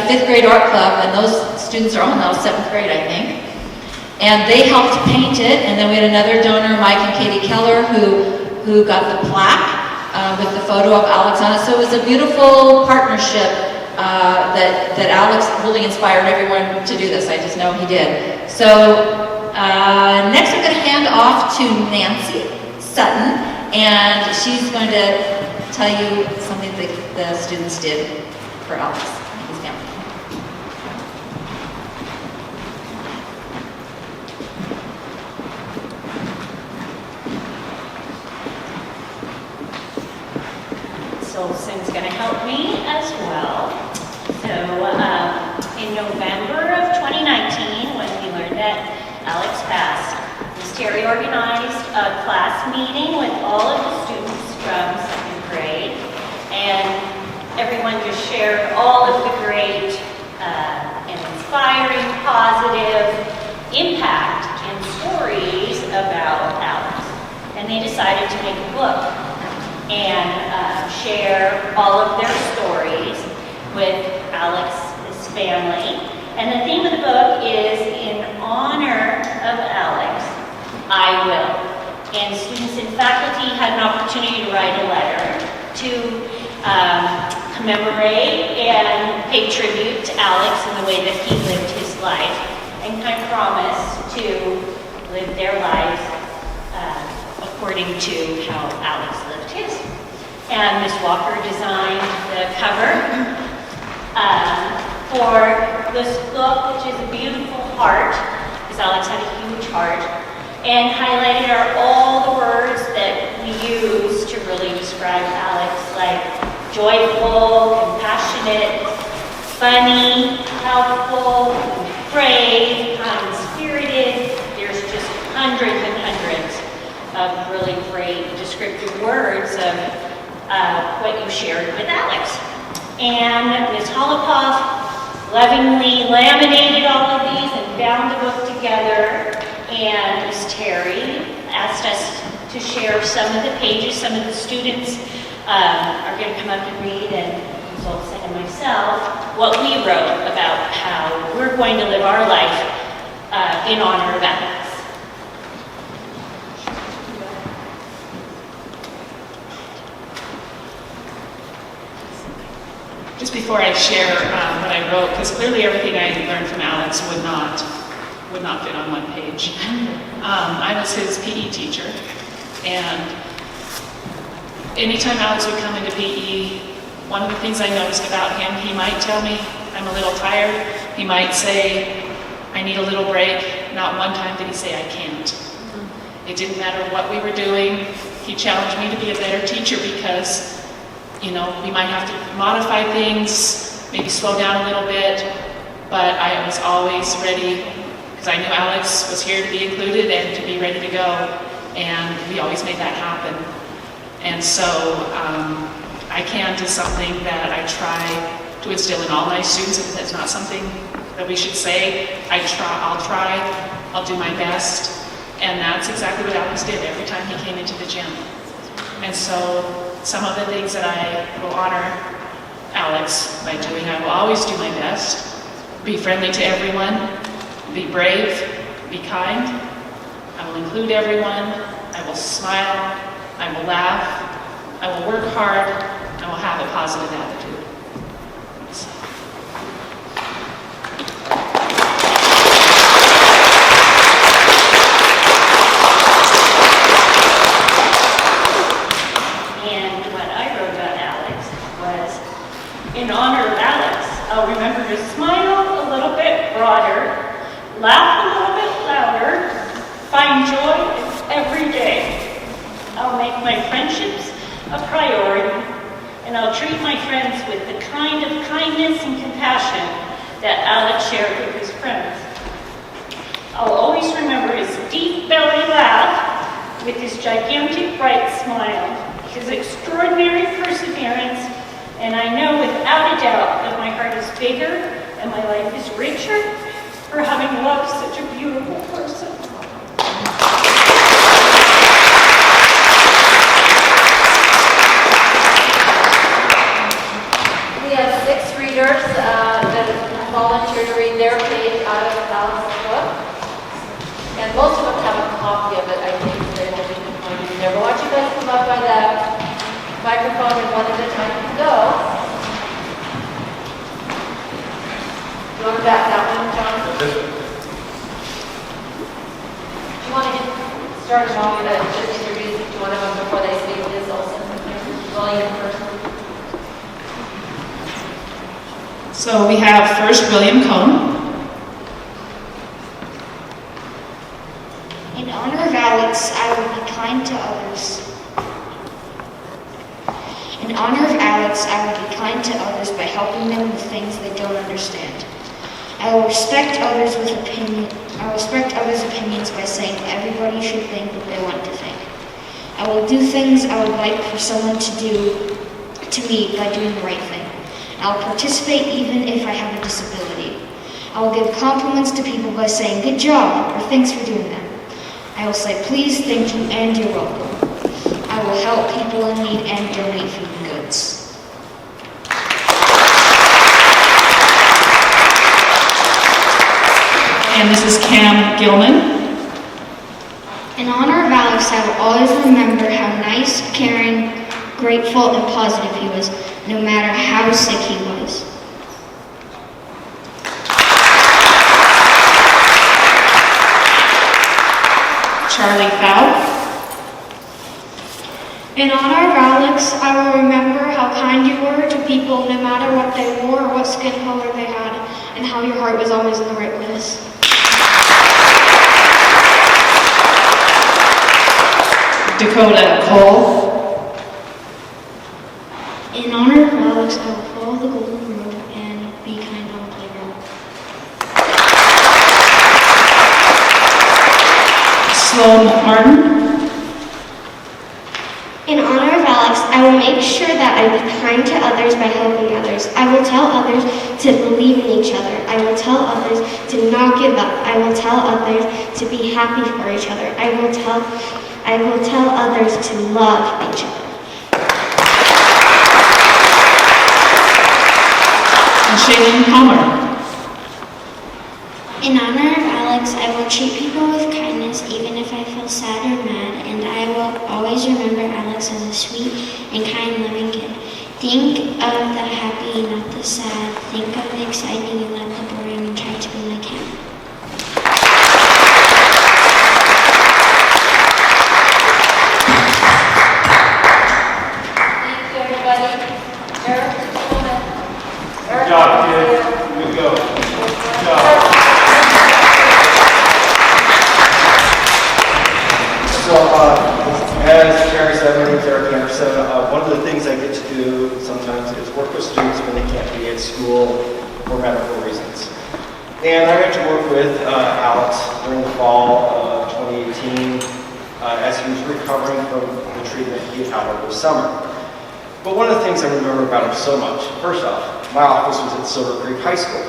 fifth grade art club, and those students are all now seventh grade, I think. And they helped paint it, and then we had another donor, Mike and Katie Keller, who got the plaque with the photo of Alex on it. So it was a beautiful partnership that Alex really inspired everyone to do this. I just know he did. So next I'm going to hand off to Nancy Sutton, and she's going to tell you something that the students did for Alex and his family. So Cindy's going to help me as well. So in November of 2019, when we learned that Alex passed, Ms. Terry organized a class meeting with all of the students from second grade, and everyone just shared all of the great and inspiring, positive impact and stories about Alex. And they decided to make a book and share all of their stories with Alex's family. And the theme of the book is In Honor of Alex, I Will. And students and faculty had an opportunity to write a letter to commemorate and pay tribute to Alex in the way that he lived his life, and kind of promise to live their lives according to how Alex lived his. And Ms. Walker designed the cover for this book, which is a beautiful heart, because Alex had a huge heart, and highlighted are all the words that we use to really describe Alex, like joyful, compassionate, funny, helpful, brave, kind-spirited. There's just hundreds and hundreds of really great descriptive words of what you shared with Alex. And Ms. Holopoff lovingly laminated all of these and bound the book together. And Ms. Terry asked us to share some of the pages. Some of the students are going to come up and read, and Ms. Olsen and myself, what we wrote about how we're going to live our life in honor of Alex. Just before I share what I wrote, because clearly everything I learned from Alex would not fit on one page. I was his PE teacher, and anytime Alex would come into PE, one of the things I noticed about him, he might tell me, I'm a little tired. He might say, I need a little break. Not one time did he say, I can't. It didn't matter what we were doing. He challenged me to be a better teacher because, you know, we might have to modify things, maybe slow down a little bit, but I was always ready, because I knew Alex was here to be included and to be ready to go, and we always made that happen. And so I can't is something that I try to instill in all my students. If that's not something that we should say, I'll do my best, and that's exactly what Alex did every time he came into the gym. And so some of the things that I will honor Alex by doing, I will always do my best. Be friendly to everyone, be brave, be kind. I will include everyone, I will smile, I will laugh, I will work hard, I will have a positive attitude. In honor of Alex, I'll remember to smile a little bit broader, laugh a little bit louder, find joy every day. I'll make my friendships a priority, and I'll treat my friends with the kind of kindness and compassion that Alex shared with his friends. I'll always remember his deep belly laugh with his gigantic bright smile, his extraordinary perseverance, and I know without a doubt that my heart is bigger and my life is richer for having loved such a beautiful person. We have 6 readers that volunteer to read their page out of Alex's book. And most of them have a copy of it, I think, they will be included there. But why don't you guys come up by the microphone and one at a time to go. You want that one, John? Do you want to start a moment to just introduce each one of them before they speak? Liz Olson, William first. So we have first William Cohn. In honor of Alex, I will be kind to others. In honor of Alex, I will be kind to others by helping them with things they don't understand. I will respect others' opinions by saying everybody should think what they want to think. I will do things I would like for someone to do to me by doing the right thing. I will participate even if I have a disability. I will give compliments to people by saying good job or thanks for doing that. I will say please, thank you, and you're welcome. I will help people in need and donate food and goods. And this is Cam Gilman. In honor of Alex, I will always remember how nice, caring, grateful, and positive he was, no matter how sick he was. Charlie Fowl. In honor of Alex, I will remember how kind you were to people no matter what they wore or what skin color they had, and how your heart was always in the right place. Dakota Cole. In honor of Alex, I will follow the golden rule and be kind on the playground. Sloan Martin. In honor of Alex, I will make sure that I be kind to others by helping others. I will tell others to believe in each other. I will tell others to not give up. I will tell others to be happy for each other. I will tell others to love each other. And Shaylin Palmer. In honor of Alex, I will treat people with kindness even if I feel sad or mad, and I will always remember Alex as a sweet and kind, loving kid. Think of the happy, not the sad. Think of the exciting and not the boring, and try to be like him. Thank you, everybody. Eric, Good job, kid. Good go. Good job. So, as Jerry said, my name is Eric Anderson. One of the things I get to do sometimes is work with students when they can't be at school for medical reasons. And I got to work with Alex during the fall of 2018 as he was recovering from the treatment he had over the summer. But one of the things I remember about him so much, first off, my office was at Silver Creek High School.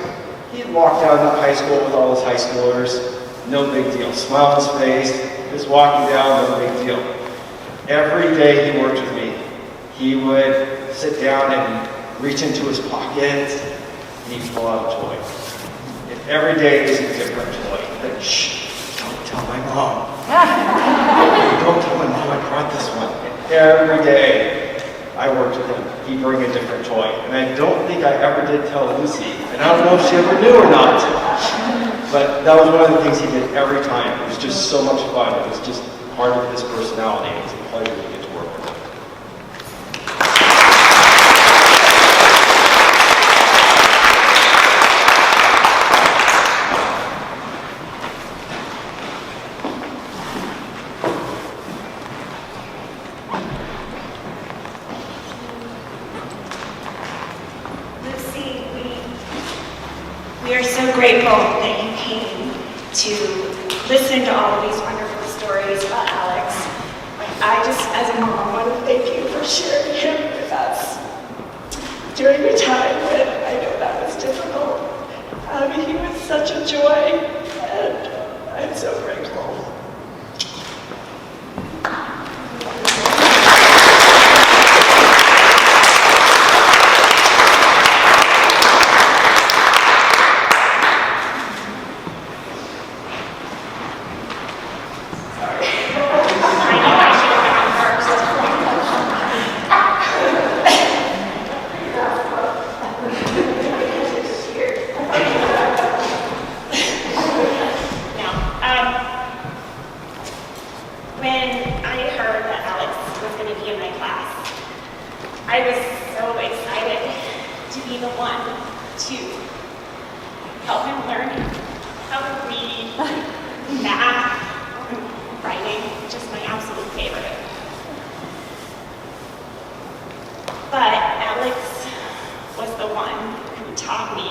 He'd walk down to high school with all his high schoolers, no big deal. Smile on his face, just walking down, no big deal. Every day he worked with me, he would sit down and reach into his pocket and he'd pull out a toy. And every day it was a different toy. Like, shh, don't tell my mom. Don't tell my mom I brought this one. And every day I worked with him, he'd bring a different toy. And I don't think I ever did tell Lucy. And I don't know if she ever knew or not. But that was one of the things he did every time. It was just so much fun. It was just part of his personality. It was a pleasure to get to work with him. Lucy, we are so grateful that you came to listen to all of these wonderful stories about Alex. I just, as a mom, want to thank you for sharing him with us during a time when I know that was difficult. He was such a joy, and I'm so grateful. help him learn how to read, math, writing, just my absolute favorite. But Alex was the one who taught me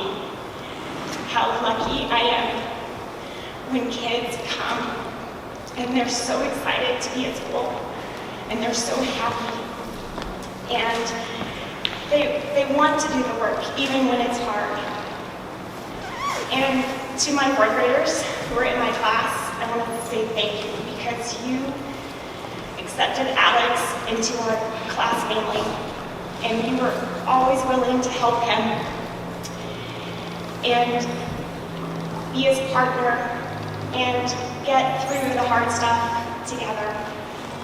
how lucky I am when kids come and they're so excited to be at school and they're so happy and they want to do the work even when it's hard. And to my fourth graders who are in my class, I want to say thank you because you accepted Alex into our class family and you were always willing to help him and be his partner and get through the hard stuff together.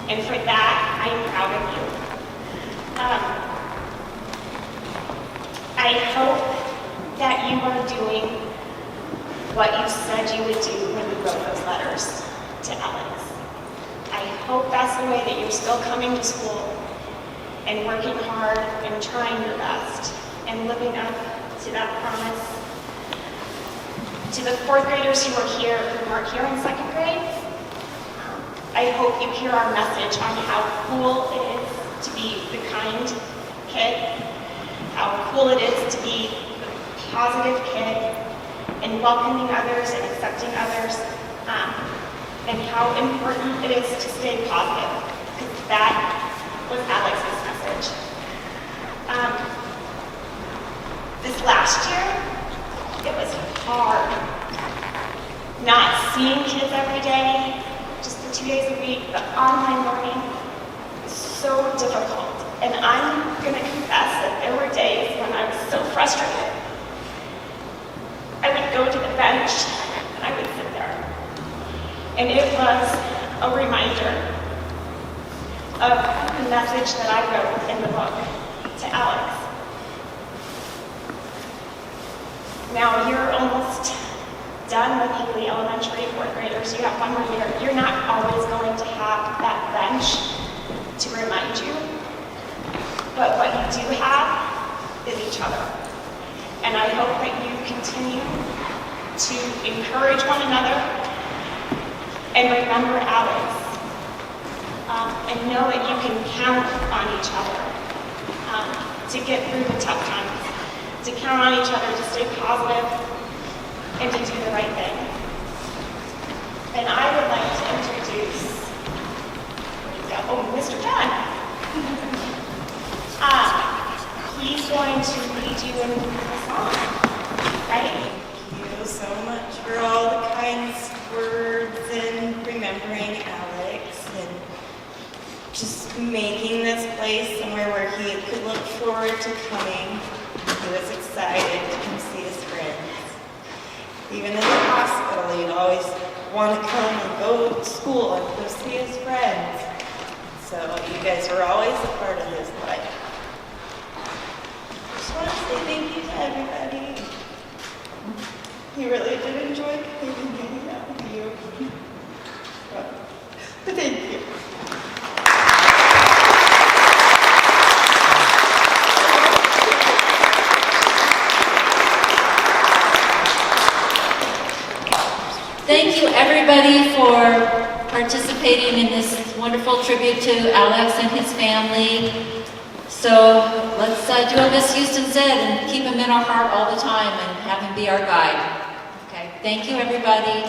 And for that, I am proud of you. I hope that you are doing what you said you would do when you wrote those letters to Alex. I hope that's the way that you're still coming to school and working hard and trying your best and living up to that promise. To the fourth graders who are here, who aren't here in second grade, I hope you hear our message on how cool it is to be the kind kid, how cool it is to be the positive kid, and welcoming others and accepting others, and how important it is to stay positive, because that was Alex's message. This last year, it was hard. Not seeing kids every day, just the 2 days a week, the online learning, was so difficult. And I'm gonna confess that there were days when I was so frustrated. I would go to the bench and I would sit there. And it was a reminder of the message that I wrote in the book to Alex. Now you're almost done with Higley Elementary, fourth graders. You have one more year. You're not always going to have that bench to remind you. But what you do have is each other. And I hope that you continue to encourage one another and remember Alex. And know that you can count on each other to get through the tough times, to count on each other to stay positive and to do the right thing. And I would like to introduce, Mr. John. He's going to lead you in a song, right? Thank you so much for all the kind words and remembering Alex and just making this place somewhere where he could look forward to coming. He was excited to come see his friends. Even in the hospital, he'd always want to come and go to school and go see his friends. So you guys were always a part of his life. I just want to say thank you to everybody. He really did enjoy coming and hanging out with you. But thank you. Thank you, everybody, for participating in this wonderful tribute to Alex and his family. So let's do what Miss Houston said and keep him in our heart all the time and have him be our guide. Okay, thank you, everybody.